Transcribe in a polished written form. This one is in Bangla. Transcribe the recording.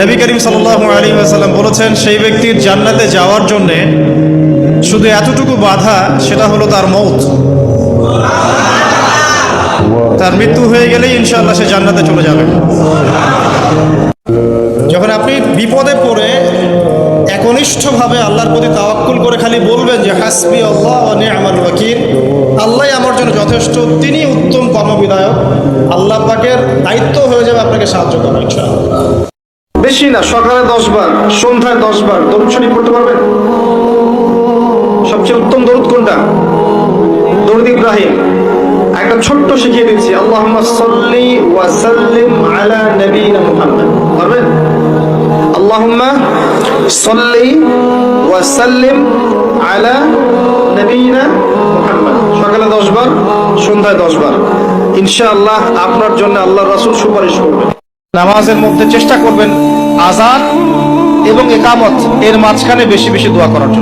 নবী করিম সাল্লাল্লাহু আলাইহি ওয়াসাল্লাম বলেছেন, সেই ব্যক্তির জান্নাতে যাওয়ার জন্যে শুধু এতটুকু বাধা, সেটা হলো তার মওত। তার মৃত্যু হয়ে গেলেই ইনশাআল্লাহ সে জান্নাতে চলে যাবে। যখন আপনি বিপদে পড়ে একনিষ্ঠভাবে আল্লাহর প্রতি তাওয়াক্কুল করে খালি বলবেন যে হাসবি আল্লাহ ওয়া নি'মাল ওয়াকিল, আল্লাহই আমার জন্য যথেষ্ট, তিনি উত্তম কর্মবিধায়ক, আল্লাহ পাকের দায়িত্ব হয়ে যাবে আপনাকে সাহায্য করা ইনশাআল্লাহ। বেশি না, সকালে 10 বার, সন্ধ্যায় 10 বার দরুদ শরীফ পড়তে পারবেন? সবচেয়ে উত্তম দরুদ কোনটা? দরুদ ইব্রাহিম। একটা ছোট্ট শিখিয়ে দিচ্ছি, আল্লাহুম্মা সাল্লি ওয়া সাল্লিম আলা নবিয়িনা মুহাম্মদ। পারবেন? আল্লাহুম্মা সাল্লি ওয়া সাল্লিম আলা নবিয়িনা মুহাম্মদ। সকালে 10 বার, সন্ধ্যায় 10 বার। ইনশাআল্লাহ আপনার জন্য আল্লাহর রাসূল সুপারিশ করবেন। নামাজের মধ্যে চেষ্টা করবেন আযান এবং ইকামত এর মাঝখানে বেশি বেশি দোয়া করার জন্য।